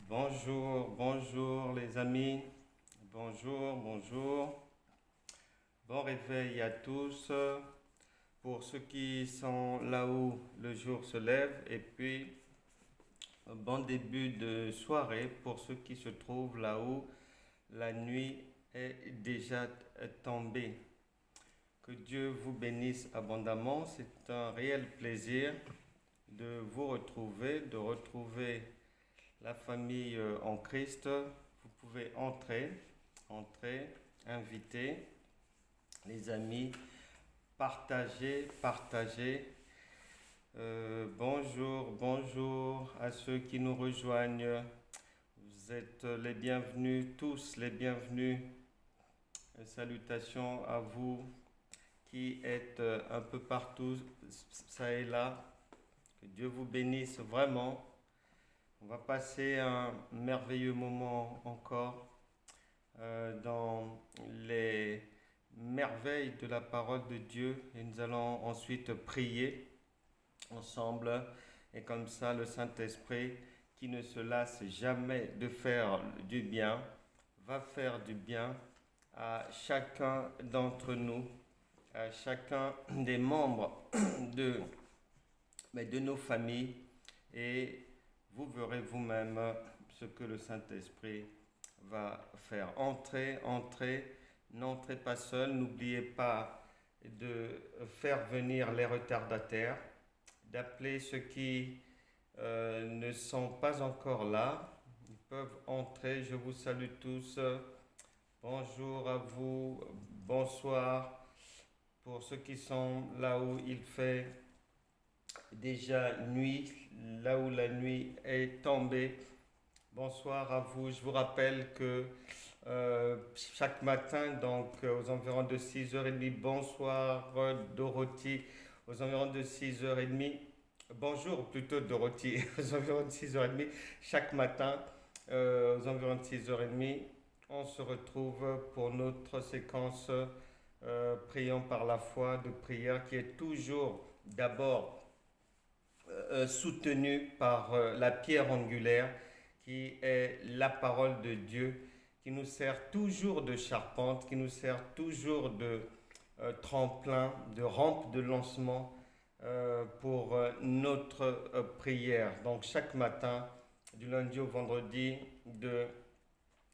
Bonjour, bonjour les amis. Bonjour, bonjour. Bon réveil à tous. Pour ceux qui sont là où le jour se lève et puis bon début de soirée pour ceux qui se trouvent là où la nuit est déjà tombée. Que Dieu vous bénisse abondamment. C'est un réel plaisir de vous retrouver, de retrouver la famille en Christ. Vous pouvez entrer, inviter les amis, partager. Bonjour, bonjour à ceux qui nous rejoignent. Vous êtes les bienvenus, tous les bienvenus. Salutations à vous qui êtes un peu partout, ça et là. Que Dieu vous bénisse vraiment. On va passer un merveilleux moment encore dans les merveilles de la parole de Dieu et nous allons ensuite prier ensemble et comme ça le Saint-Esprit qui ne se lasse jamais de faire du bien va faire du bien à chacun d'entre nous, à chacun des membres de, de nos familles et vous verrez vous-même ce que le Saint-Esprit va faire. Entrez, n'entrez pas seul, n'oubliez pas de faire venir les retardataires, d'appeler ceux qui ne sont pas encore là. Ils peuvent entrer, je vous salue tous. Bonjour à vous, bonsoir. Pour ceux qui sont là où il fait déjà nuit, là où la nuit est tombée. Bonsoir à vous. Je vous rappelle que chaque matin, donc aux environs de 6h30, bonsoir Dorothy, aux environs de 6h30, bonjour plutôt Dorothy, aux environs de 6h30, chaque matin, aux environs de 6h30, on se retrouve pour notre séquence Prions par la foi de prière qui est toujours d'abord soutenu par la pierre angulaire qui est la parole de Dieu, qui nous sert toujours de charpente, qui nous sert toujours de tremplin, de rampe de lancement pour notre prière. Donc chaque matin, du lundi au vendredi,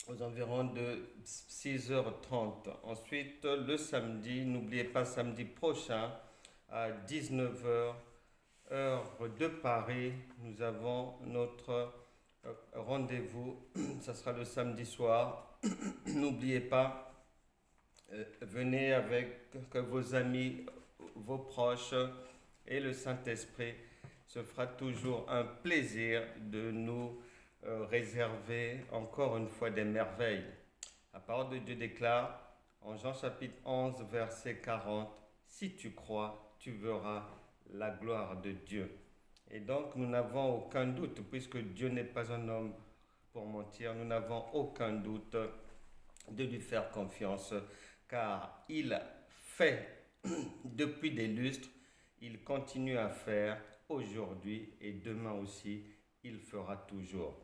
aux environs de 6h30. Ensuite, le samedi, n'oubliez pas samedi prochain à 19h heure de Paris, nous avons notre rendez-vous. Ça sera le samedi soir. N'oubliez pas, venez avec vos amis, vos proches et le Saint-Esprit. Ce fera toujours un plaisir de nous réserver encore une fois des merveilles. La parole de Dieu déclare en Jean chapitre 11, verset 40, si tu crois, tu verras la gloire de Dieu. Et donc nous n'avons aucun doute, puisque Dieu n'est pas un homme pour mentir, nous n'avons aucun doute de lui faire confiance, car il fait depuis des lustres, il continue à faire aujourd'hui et demain aussi, il fera toujours.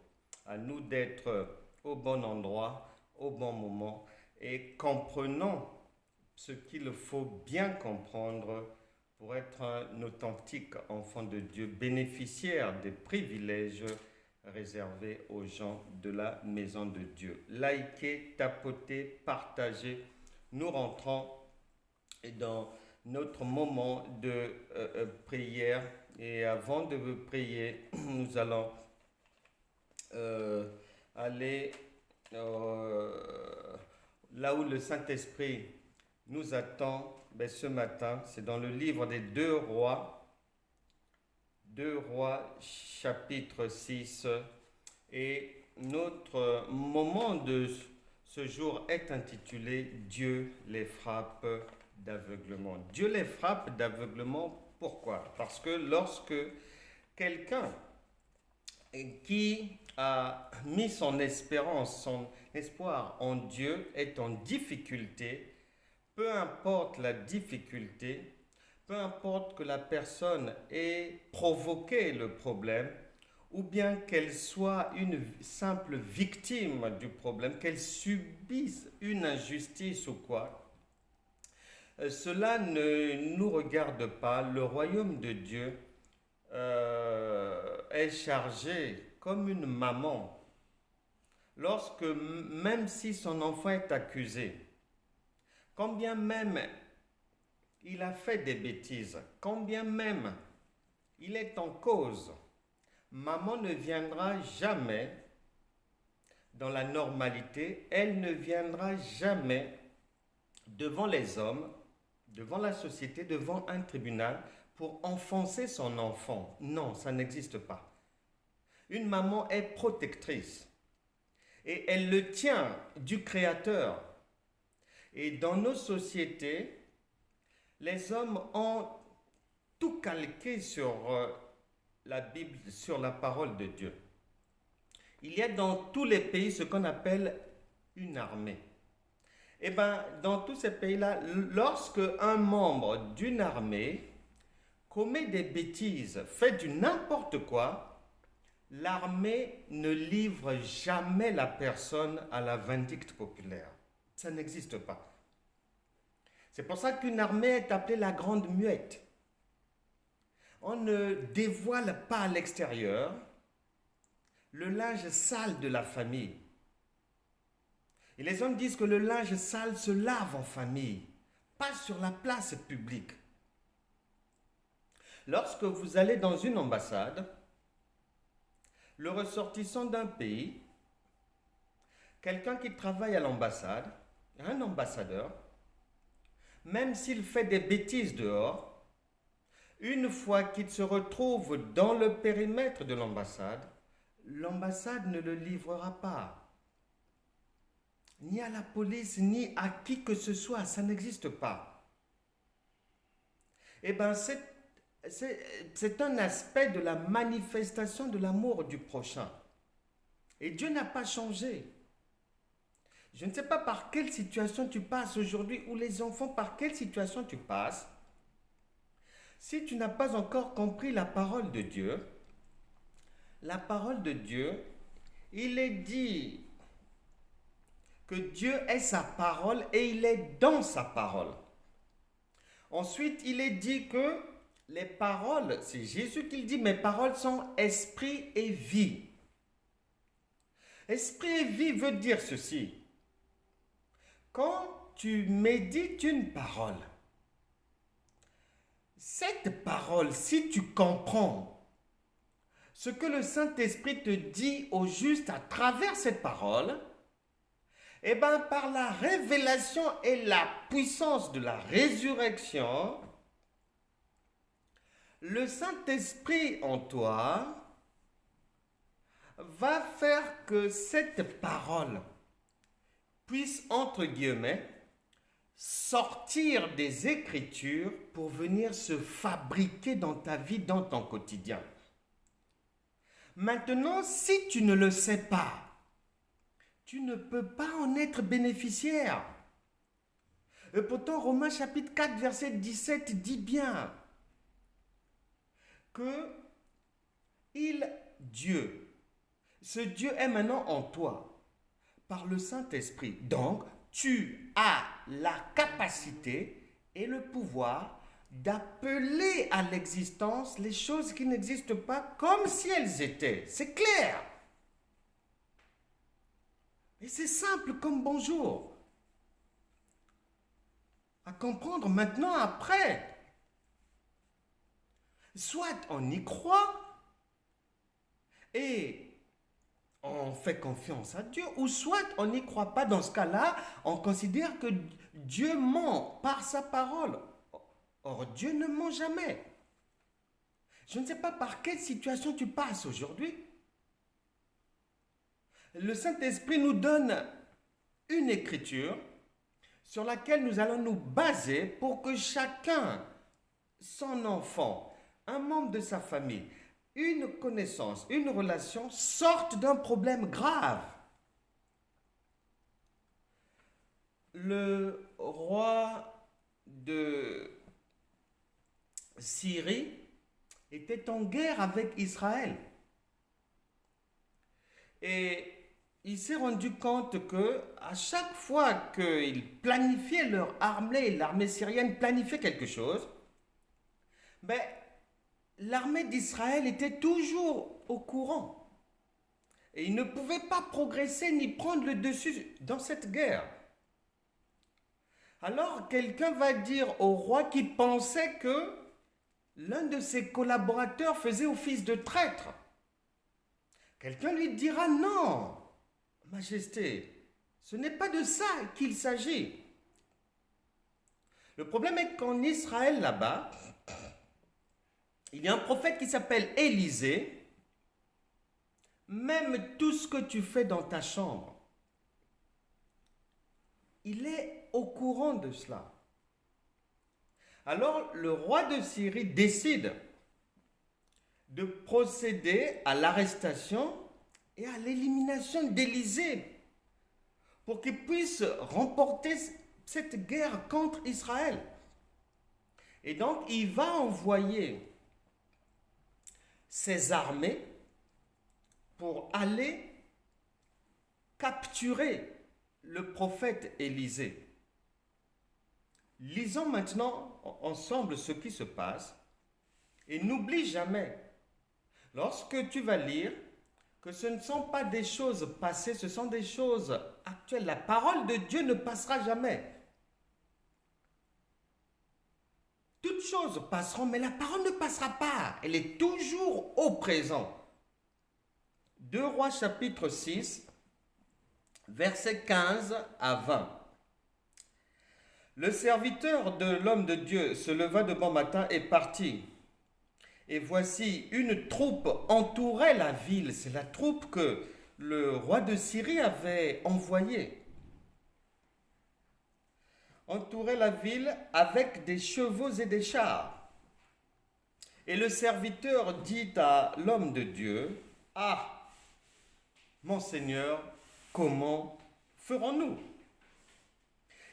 À nous d'être au bon endroit, au bon moment et comprenons ce qu'il faut bien comprendre pour être un authentique enfant de Dieu, bénéficiaire des privilèges réservés aux gens de la maison de Dieu. Likez, tapotez, partagez. Nous rentrons dans notre moment de prière et avant de prier, nous allons aller là où le Saint-Esprit nous attend ce matin. C'est dans le livre des 2 Rois chapitre 6. Et notre moment de ce jour est intitulé Dieu les frappe d'aveuglement. Dieu les frappe d'aveuglement, pourquoi? Parce que lorsque quelqu'un qui a mis son espérance, son espoir en Dieu est en difficulté, peu importe la difficulté, peu importe que la personne ait provoqué le problème ou bien qu'elle soit une simple victime du problème, qu'elle subisse une injustice ou quoi, cela ne nous regarde pas. Le royaume de Dieu est chargé comme une maman. Lorsque, même si son enfant est accusé, quand bien même il a fait des bêtises, quand bien même il est en cause, maman ne viendra jamais dans la normalité, elle ne viendra jamais devant les hommes, devant la société, devant un tribunal pour enfoncer son enfant. Non, ça n'existe pas. Une maman est protectrice et elle le tient du Créateur. Et dans nos sociétés, les hommes ont tout calqué sur la Bible, sur la parole de Dieu. Il y a dans tous les pays ce qu'on appelle une armée. Et bien, dans tous ces pays-là, lorsque un membre d'une armée commet des bêtises, fait du n'importe quoi, l'armée ne livre jamais la personne à la vindicte populaire. Ça n'existe pas. C'est pour ça qu'une armée est appelée la grande muette. On ne dévoile pas à l'extérieur le linge sale de la famille. Et les hommes disent que le linge sale se lave en famille, pas sur la place publique. Lorsque vous allez dans une ambassade, le ressortissant d'un pays, quelqu'un qui travaille à l'ambassade, un ambassadeur, même s'il fait des bêtises dehors, une fois qu'il se retrouve dans le périmètre de l'ambassade, l'ambassade ne le livrera pas. Ni à la police, ni à qui que ce soit, ça n'existe pas. Eh bien, c'est un aspect de la manifestation de l'amour du prochain. Et Dieu n'a pas changé. Je ne sais pas par quelle situation tu passes aujourd'hui, ou les enfants, par quelle situation tu passes. Si tu n'as pas encore compris la parole de Dieu, il est dit que Dieu est sa parole et il est dans sa parole. Ensuite, il est dit que les paroles, c'est Jésus qui le dit, mes paroles sont esprit et vie. Esprit et vie veut dire ceci. Quand tu médites une parole, cette parole, si tu comprends ce que le Saint-Esprit te dit au juste à travers cette parole, eh bien, par la révélation et la puissance de la résurrection, le Saint-Esprit en toi va faire que cette parole puisse, entre guillemets, sortir des Écritures pour venir se fabriquer dans ta vie, dans ton quotidien. Maintenant, si tu ne le sais pas, tu ne peux pas en être bénéficiaire. Et pourtant, Romains chapitre 4, verset 17 dit bien que Dieu, ce Dieu est maintenant en toi par le Saint-Esprit. Donc, tu as la capacité et le pouvoir d'appeler à l'existence les choses qui n'existent pas comme si elles étaient. C'est clair. Et c'est simple comme bonjour. À comprendre maintenant après. Soit on y croit et on fait confiance à Dieu, ou soit on n'y croit pas. Dans ce cas-là, on considère que Dieu ment par sa parole. Or, Dieu ne ment jamais. Je ne sais pas par quelle situation tu passes aujourd'hui. Le Saint-Esprit nous donne une écriture sur laquelle nous allons nous baser pour que chacun, son enfant, un membre de sa famille, une connaissance, une relation sorte d'un problème grave. Le roi de Syrie était en guerre avec Israël. Et il s'est rendu compte que à chaque fois qu'ils planifiaient leur armée, l'armée syrienne planifiait quelque chose, ben, l'armée d'Israël était toujours au courant. Et ils ne pouvaient pas progresser ni prendre le dessus dans cette guerre. Alors quelqu'un va dire au roi qui pensait que l'un de ses collaborateurs faisait office de traître. Quelqu'un lui dira non, Majesté, ce n'est pas de ça qu'il s'agit. Le problème est qu'en Israël là-bas, il y a un prophète qui s'appelle Élisée. Même tout ce que tu fais dans ta chambre, il est au courant de cela. Alors le roi de Syrie décide de procéder à l'arrestation et à l'élimination d'Élisée pour qu'il puisse remporter cette guerre contre Israël. Et donc il va envoyer ses armées pour aller capturer le prophète Élisée. Lisons maintenant ensemble ce qui se passe et n'oublie jamais, lorsque tu vas lire, que ce ne sont pas des choses passées, ce sont des choses actuelles. La parole de Dieu ne passera jamais. Toutes choses passeront, mais la parole ne passera pas. Elle est toujours au présent. 2 Rois chapitre 6, versets 15 à 20. Le serviteur de l'homme de Dieu se leva de bon matin et partit. Et voici, une troupe entourait la ville. C'est la troupe que le roi de Syrie avait envoyée. Entourait la ville avec des chevaux et des chars. Et le serviteur dit à l'homme de Dieu, « Ah, mon Seigneur, comment ferons-nous »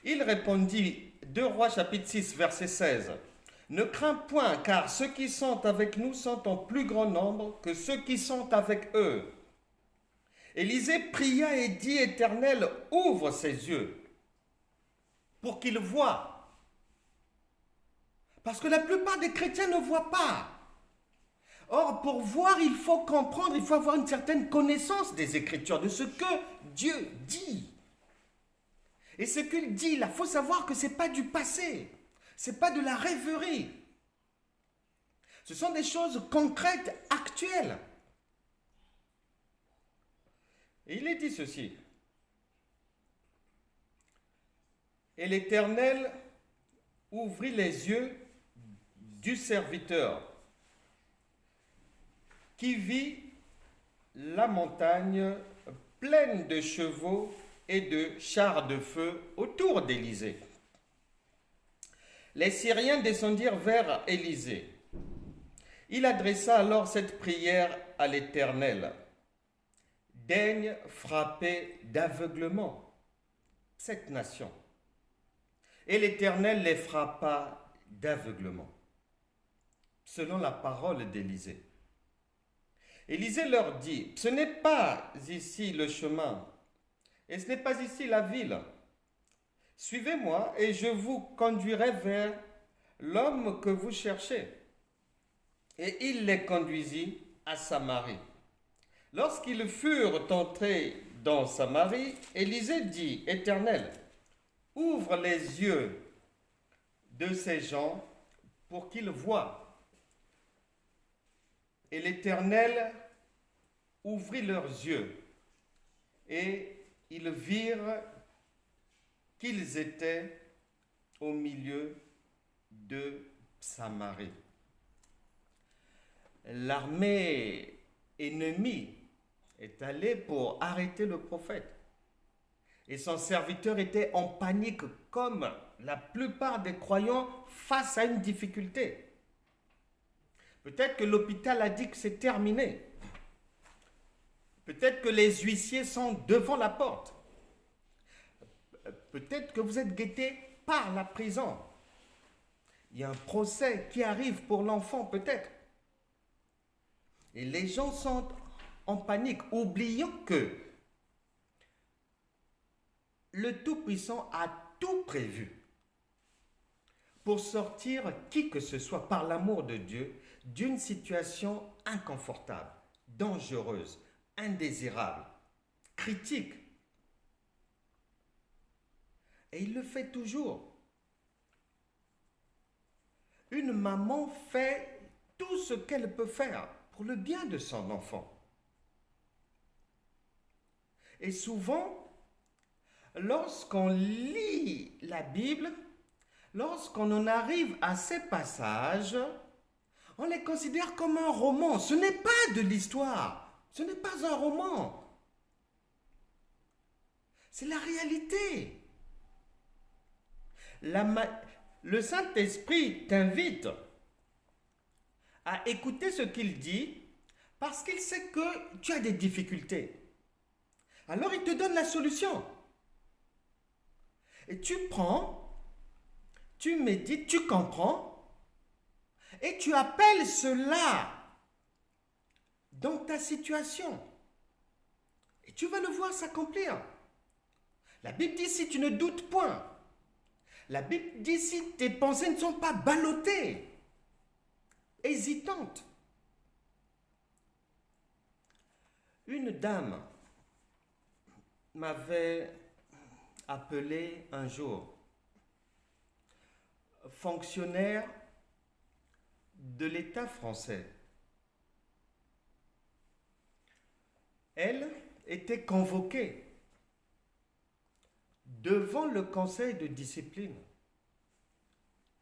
Il répondit, 2 Rois chapitre 6, verset 16, « Ne crains point, car ceux qui sont avec nous sont en plus grand nombre que ceux qui sont avec eux. » Élisée pria et dit, « Éternel, ouvre ses yeux pour qu'il voie. » Parce que la plupart des chrétiens ne voient pas. Or, pour voir, il faut comprendre, il faut avoir une certaine connaissance des Écritures, de ce que Dieu dit. Et ce qu'il dit, il faut savoir que ce n'est pas du passé, ce n'est pas de la rêverie. Ce sont des choses concrètes, actuelles. Et il est dit ceci. Et l'Éternel ouvrit les yeux du serviteur qui vit la montagne pleine de chevaux et de chars de feu autour d'Élisée. Les Syriens descendirent vers Élisée. Il adressa alors cette prière à l'Éternel. « Daigne frapper d'aveuglement cette nation. » Et l'Éternel les frappa d'aveuglement, selon la parole d'Élisée. Élisée leur dit, « Ce n'est pas ici le chemin, et ce n'est pas ici la ville. Suivez-moi et je vous conduirai vers l'homme que vous cherchez. » Et il les conduisit à Samarie. Lorsqu'ils furent entrés dans Samarie, Élisée dit, « Éternel, ouvre les yeux de ces gens pour qu'ils voient. » Et l'Éternel ouvrit leurs yeux, et ils virent qu'ils étaient au milieu de Samarie. L'armée ennemie est allée pour arrêter le prophète. Et son serviteur était en panique, comme la plupart des croyants face à une difficulté. Peut-être que l'hôpital a dit que c'est terminé. Peut-être que les huissiers sont devant la porte. Peut-être que vous êtes guettés par la prison. Il y a un procès qui arrive pour l'enfant, peut-être. Et les gens sont en panique, oubliant que le Tout-Puissant a tout prévu pour sortir qui que ce soit par l'amour de Dieu d'une situation inconfortable, dangereuse, indésirable, critique. Et il le fait toujours. Une maman fait tout ce qu'elle peut faire pour le bien de son enfant. Et souvent, lorsqu'on lit la Bible, lorsqu'on en arrive à ces passages, on les considère comme un roman. Ce n'est pas de l'histoire. Ce n'est pas un roman. C'est la réalité. Le Saint-Esprit t'invite à écouter ce qu'il dit parce qu'il sait que tu as des difficultés. Alors il te donne la solution. Et tu prends, tu médites, tu comprends et tu appelles cela dans ta situation. Et tu vas le voir s'accomplir. La Bible dit si tu ne doutes point. La Bible dit si tes pensées ne sont pas ballottées, hésitantes. Une dame m'avait appelé un jour, fonctionnaire de l'État français. Elle était convoquée devant le conseil de discipline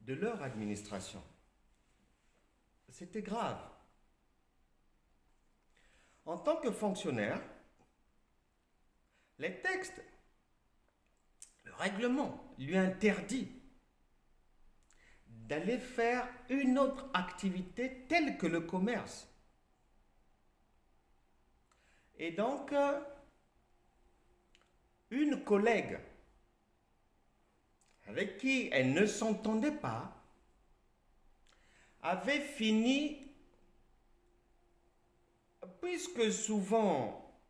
de leur administration. C'était grave. En tant que fonctionnaire, les textes, le règlement lui interdit d'aller faire une autre activité telle que le commerce. Et donc, une collègue avec qui elle ne s'entendait pas avait fini, puisque souvent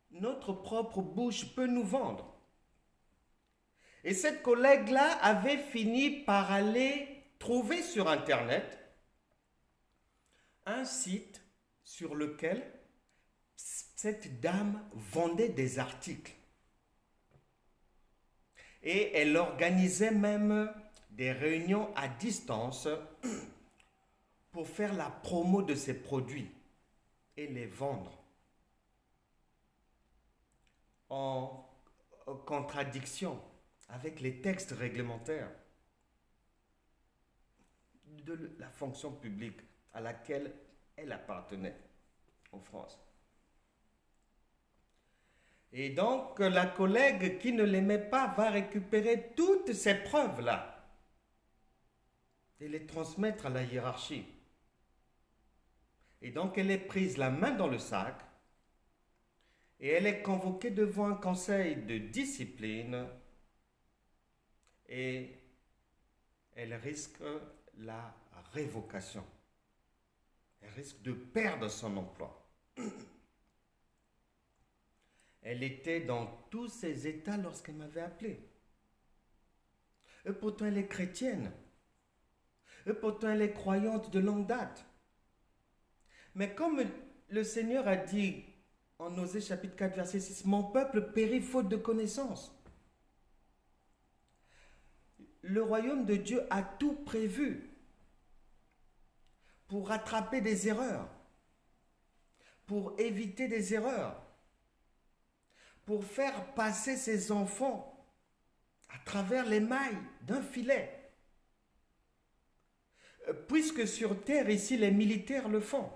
notre propre bouche peut nous vendre. Et cette collègue-là avait fini par aller trouver sur Internet un site sur lequel cette dame vendait des articles. Et elle organisait même des réunions à distance pour faire la promo de ses produits et les vendre en contradiction avec les textes réglementaires de la fonction publique à laquelle elle appartenait en France. Et donc, la collègue qui ne l'aimait pas va récupérer toutes ces preuves-là et les transmettre à la hiérarchie. Et donc, elle est prise la main dans le sac et elle est convoquée devant un conseil de discipline et elle risque la révocation. Elle risque de perdre son emploi. Elle était dans tous ces états lorsqu'elle m'avait appelé. Et pourtant, elle est chrétienne. Et pourtant, elle est croyante de longue date. Mais comme le Seigneur a dit en Osée chapitre 4, verset 6, « Mon peuple périt faute de connaissance. » Le royaume de Dieu a tout prévu pour rattraper des erreurs, pour éviter des erreurs, pour faire passer ses enfants à travers les mailles d'un filet. Puisque sur terre, ici, les militaires le font.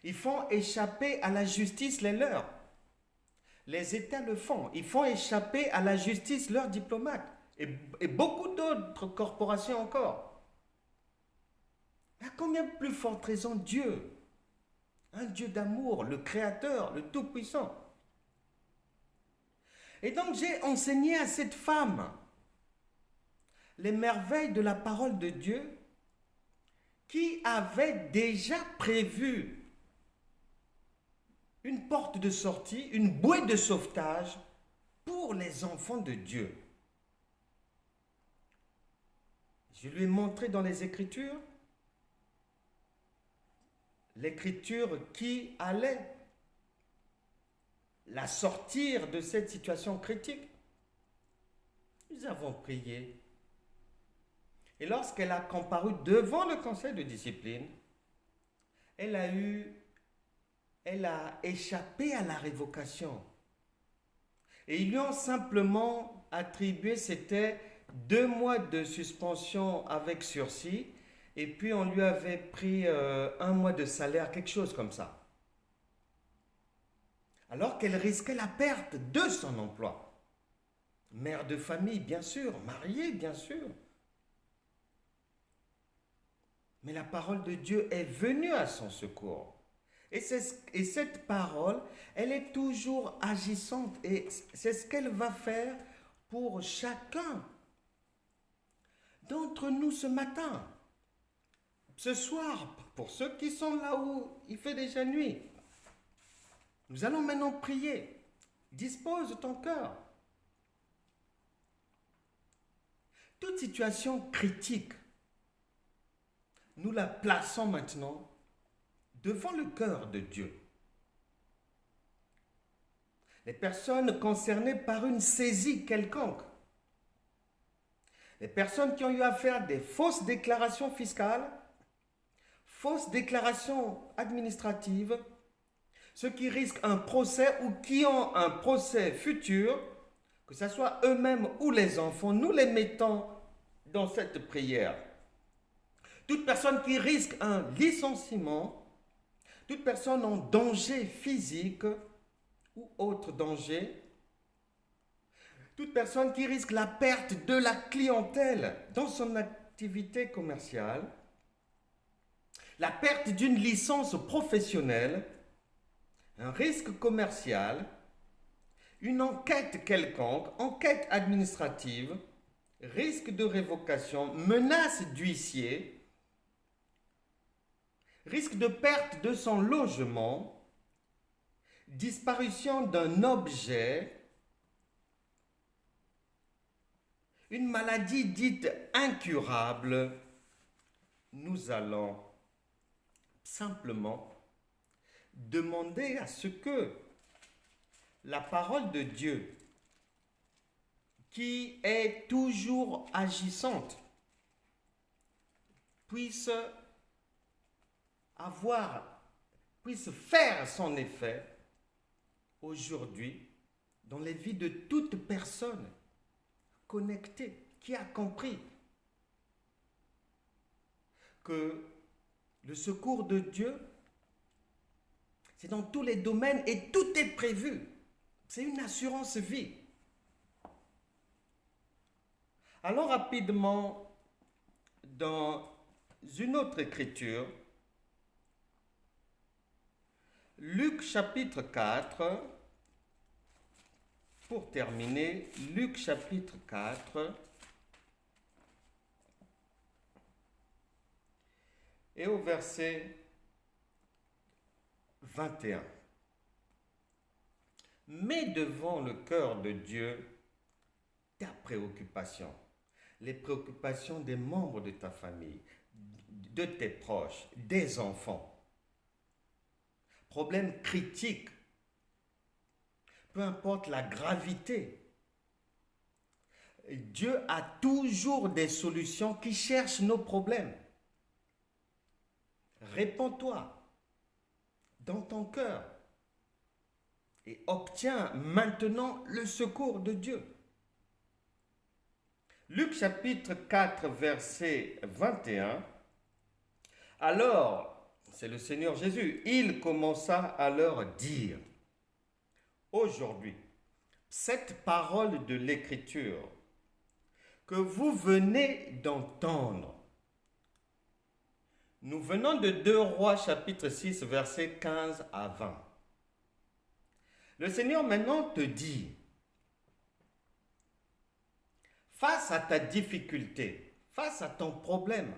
Ils font échapper à la justice les leurs. Les États le font. Ils font échapper à la justice leurs diplomates. Et beaucoup d'autres corporations encore. À combien plus forte raison Dieu, un Dieu d'amour, le Créateur, le Tout-Puissant. Et donc j'ai enseigné à cette femme les merveilles de la parole de Dieu qui avait déjà prévu une porte de sortie, une bouée de sauvetage pour les enfants de Dieu. Je lui ai montré dans les Écritures, l'Écriture qui allait la sortir de cette situation critique. Nous avons prié. Et lorsqu'elle a comparu devant le conseil de discipline, elle a échappé à la révocation. Et ils lui ont simplement attribué, c'était 2 mois de suspension avec sursis, et puis on lui avait pris 1 mois de salaire, quelque chose comme ça. Alors qu'elle risquait la perte de son emploi. Mère de famille, bien sûr, mariée, bien sûr. Mais la parole de Dieu est venue à son secours. Et cette parole, elle est toujours agissante. Et c'est ce qu'elle va faire pour chacun d'entre nous ce matin. Ce soir, pour ceux qui sont là où il fait déjà nuit. Nous allons maintenant prier. Dispose ton cœur. Toute situation critique, nous la plaçons maintenant devant le cœur de Dieu. Les personnes concernées par une saisie quelconque, les personnes qui ont eu à faire des fausses déclarations fiscales, fausses déclarations administratives, ceux qui risquent un procès ou qui ont un procès futur, que ce soit eux-mêmes ou les enfants, nous les mettons dans cette prière. Toute personne qui risque un licenciement, toute personne en danger physique ou autre danger, toute personne qui risque la perte de la clientèle dans son activité commerciale, la perte d'une licence professionnelle, un risque commercial, une enquête quelconque, enquête administrative, risque de révocation, menace d'huissier, risque de perte de son logement, disparition d'un objet, une maladie dite incurable, nous allons simplement demander à ce que la parole de Dieu, qui est toujours agissante, puisse faire son effet aujourd'hui dans les vies de toute personne connectée, qui a compris que le secours de Dieu, c'est dans tous les domaines et tout est prévu. C'est une assurance vie. Allons rapidement dans une autre écriture. Luc chapitre 4, pour terminer, Luc chapitre 4, et au verset 21. Mets devant le cœur de Dieu ta préoccupation, les préoccupations des membres de ta famille, de tes proches, des enfants. Problème critique, peu importe la gravité, Dieu a toujours des solutions qui cherchent nos problèmes. Réponds-toi dans ton cœur et obtiens maintenant le secours de Dieu. Luc chapitre 4, verset 21. Alors, c'est le Seigneur Jésus, il commença à leur dire, aujourd'hui, cette parole de l'Écriture que vous venez d'entendre, nous venons de 2 Rois chapitre 6, verset 15 à 20. Le Seigneur maintenant te dit, face à ta difficulté, face à ton problème,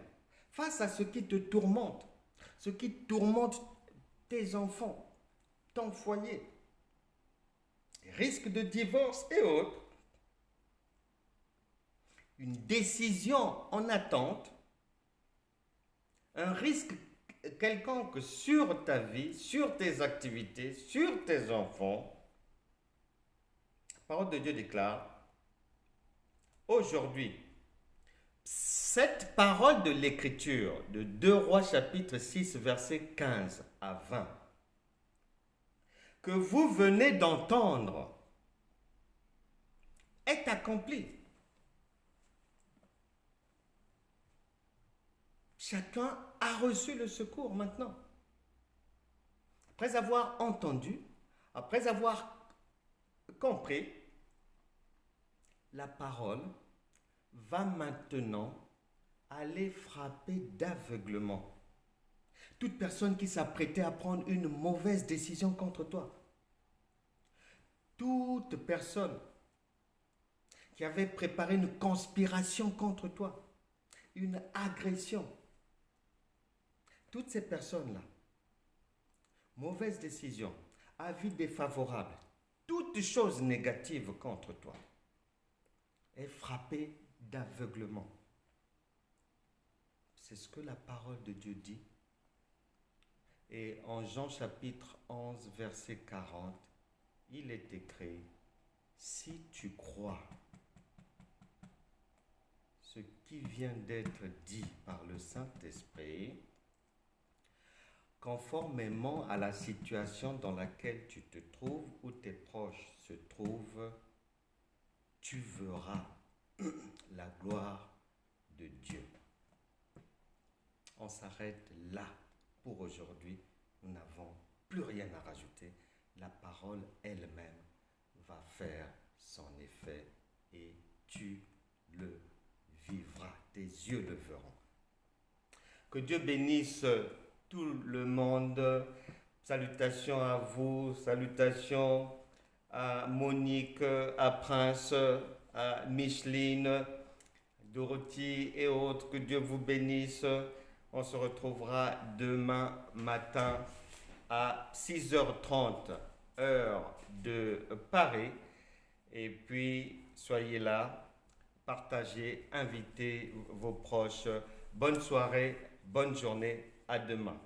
face à ce qui te tourmente tes enfants, ton foyer, risque de divorce et autres, une décision en attente, un risque quelconque sur ta vie, sur tes activités, sur tes enfants, la parole de Dieu déclare, aujourd'hui, cette parole de l'Écriture de 2 Rois chapitre 6 versets 15 à 20 que vous venez d'entendre est accomplie. Chacun a reçu le secours maintenant. Après avoir entendu, après avoir compris, la parole va maintenant aller frapper d'aveuglement toute personne qui s'apprêtait à prendre une mauvaise décision contre toi. Toute personne qui avait préparé une conspiration contre toi, une agression. Toutes ces personnes-là, mauvaise décision, avis défavorable, toute chose négative contre toi, est frappée d'aveuglement. C'est ce que la parole de Dieu dit. Et en Jean chapitre 11, verset 40, il est écrit, si tu crois ce qui vient d'être dit par le Saint-Esprit, conformément à la situation dans laquelle tu te trouves ou tes proches se trouvent, tu verras la gloire de Dieu. On s'arrête là pour aujourd'hui. Nous n'avons plus rien à rajouter. La parole elle-même va faire son effet et tu le vivras. Tes yeux le verront. Que Dieu bénisse tout le monde. Salutations à vous, salutations à Monique, à Prince, à Micheline, Dorothy et autres. Que Dieu vous bénisse. On se retrouvera demain matin à 6h30, heure de Paris. Et puis, soyez là, partagez, invitez vos proches. Bonne soirée, bonne journée, à demain.